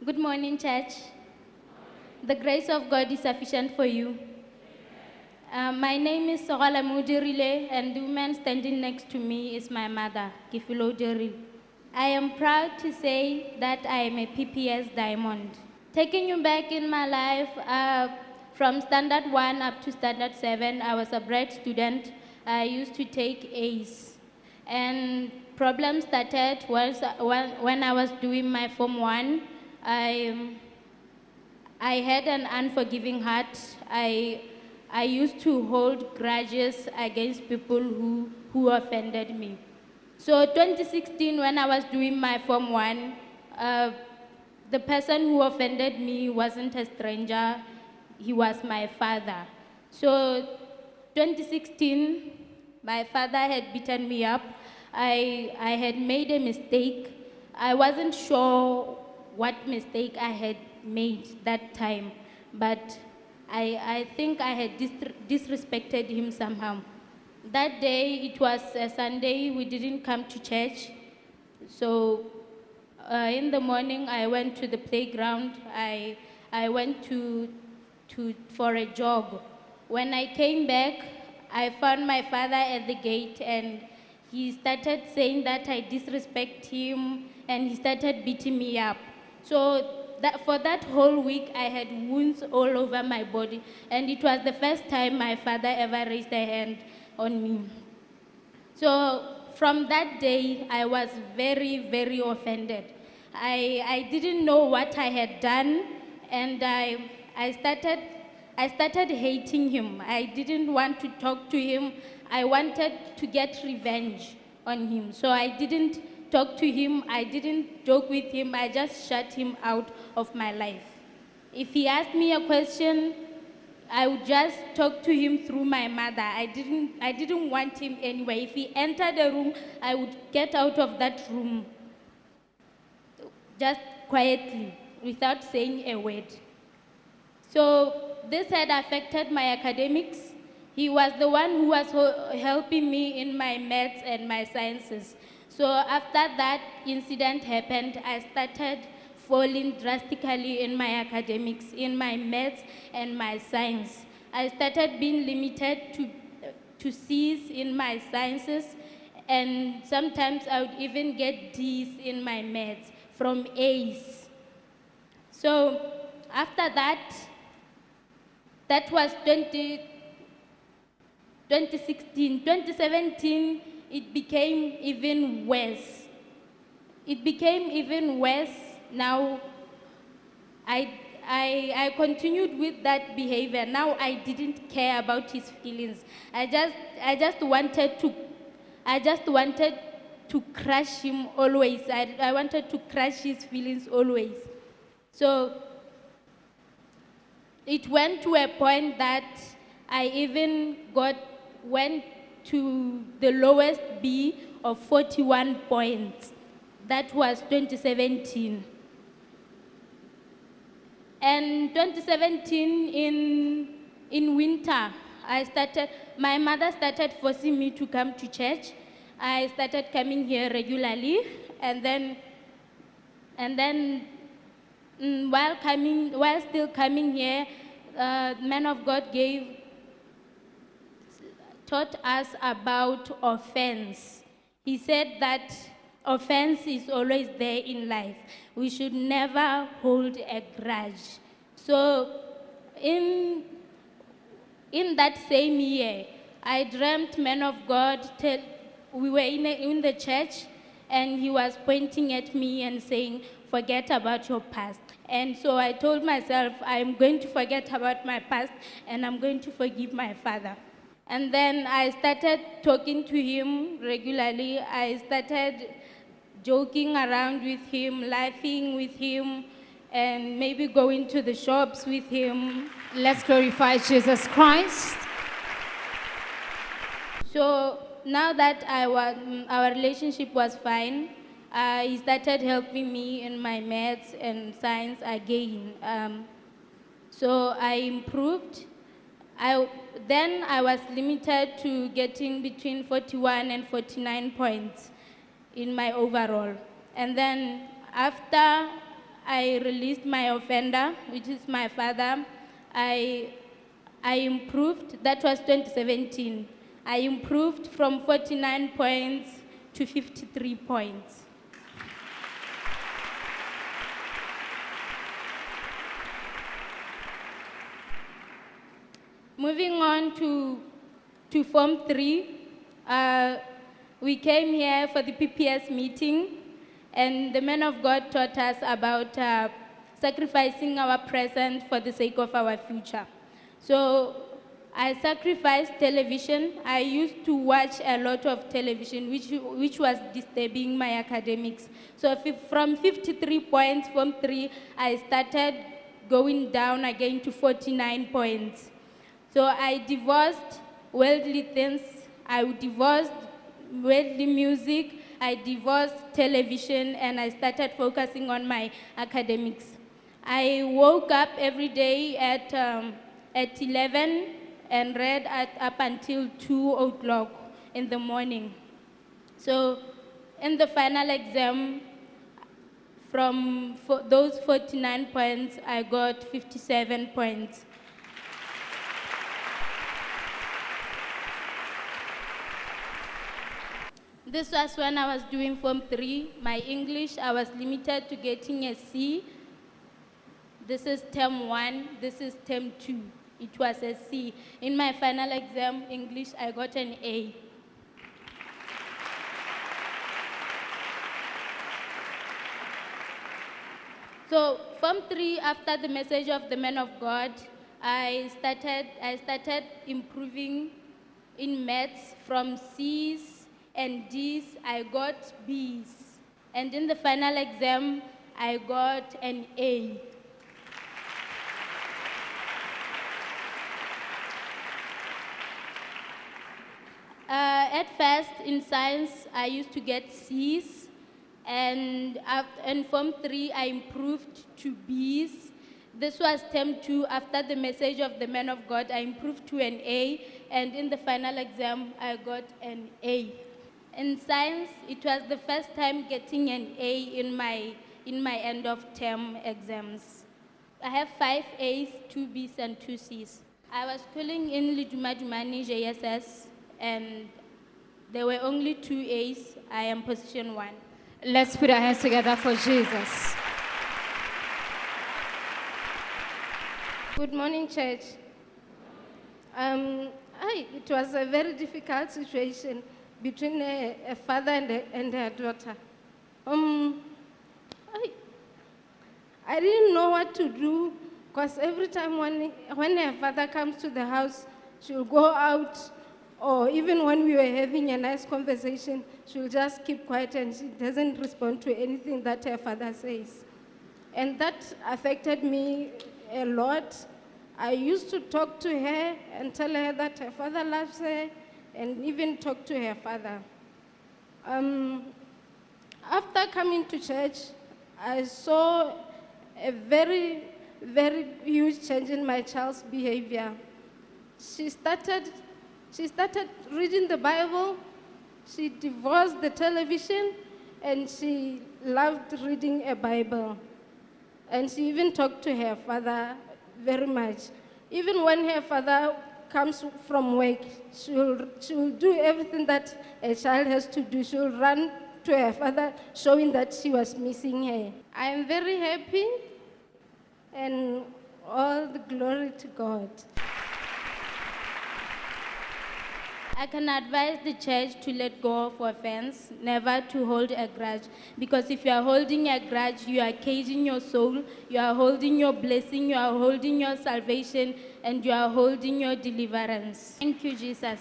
Good morning, church. The grace of God is sufficient for you. My name is Segolame, and the woman standing next to me is my mother, Kifilo Jeril. I am proud to say that I am a PPS diamond. Taking you back in my life, from standard 1 up to standard 7, I was a bright student. I used to take A's. And problems started when I was doing my Form 1. I had an unforgiving heart. I used to hold grudges against people who offended me. So 2016, when I was doing my Form 1, the person who offended me wasn't a stranger, he was my father. So 2016, my father had beaten me up. I had made a mistake. I wasn't sure what mistake I had made that time, but I think I had disrespected him somehow. That day, it was a Sunday, we didn't come to church. So in the morning, I went to the playground. I went for a jog. When I came back, I found my father at the gate, and he started saying that I disrespect him, and he started beating me up. So for that whole week, I had wounds all over my body, and it was the first time my father ever raised a hand on me. So from that day, I was very, very offended. I didn't know what I had done, and I started hating him. I didn't want to talk to him. I wanted to get revenge on him. So I didn't talk to him. I didn't joke with him. I just shut him out of my life. If he asked me a question, I would just talk to him through my mother. I didn't want him anyway. If he entered a room, I would get out of that room just quietly, without saying a word. So this had affected my academics. He was the one who was helping me in my maths and my sciences. So after that incident happened, I started falling drastically in my academics, in my maths and my science. I started being limited to C's in my sciences, and sometimes I would even get D's in my maths from A's. So after that, that was 2016. 2017, it became even worse. It became even worse. Now, I continued with that behavior. Now I didn't care about his feelings. I just wanted to crush him always. I wanted to crush his feelings always. So it went to a point that I even went to the lowest B of 41 points. That was 2017. And 2017, in winter, my mother started forcing me to come to church. I started coming here regularly, and then while still coming here, man of God taught us about offense. He said that offense is always there in life. We should never hold a grudge. So in that same year, I dreamt man of God, we were in the church, and he was pointing at me and saying, forget about your past. And so I told myself, I'm going to forget about my past, and I'm going to forgive my father. And then I started talking to him regularly. I started joking around with him, laughing with him, and maybe going to the shops with him. Let's glorify Jesus Christ. So now that our relationship was fine, he started helping me in my maths and science again. So I improved. Then I was limited to getting between 41 and 49 points in my overall. And then after I released my offender, which is my father. I improved. That was 2017. I improved from 49 points to 53 points. Moving on to Form 3, we came here for the PPS meeting, and the man of God taught us about sacrificing our present for the sake of our future. So I sacrificed television. I used to watch a lot of television, which was disturbing my academics. So from 53 points, Form 3, I started going down again to 49 points. So I divorced worldly things, I divorced worldly music, I divorced television, and I started focusing on my academics. I woke up every day at 11 and read up until 2 o'clock in the morning. So in the final exam, from those 49 points, I got 57 points. This was when I was doing Form 3. My English, I was limited to getting a C. This is term 1, this is term 2. It was a C. In my final exam, English, I got an A. So Form 3, after the message of the man of God, I started improving in maths from C's and D's, I got B's. And in the final exam, I got an A. At first, in science, I used to get C's, and in Form 3, I improved to B's. This was term 2. After the message of the man of God, I improved to an A, and in the final exam, I got an A. In science, it was the first time getting an A in my end of term exams. I have 5 A's, 2 B's, and 2 C's. I was schooling in Lidumadumani JSS, and there were only 2 A's. I am position 1. Let's put our hands together for Jesus. Good morning, church. It was a very difficult situation between a father and a daughter. I didn't know what to do, because every time when her father comes to the house, she'll go out, or even when we were having a nice conversation, she'll just keep quiet and she doesn't respond to anything that her father says. And that affected me a lot. I used to talk to her and tell her that her father loves her, and even talk to her father. After coming to church, I saw a very, very huge change in my child's behavior. She started reading the Bible, she divorced the television, and she loved reading a Bible. And she even talked to her father very much. Even when her father comes from work, she'll do everything that a child has to do. She'll run to her father, showing that she was missing her. I am very happy, and all the glory to God. I can advise the church to let go of offense, never to hold a grudge. Because if you are holding a grudge, you are caging your soul, you are holding your blessing, you are holding your salvation, and you are holding your deliverance. Thank you, Jesus.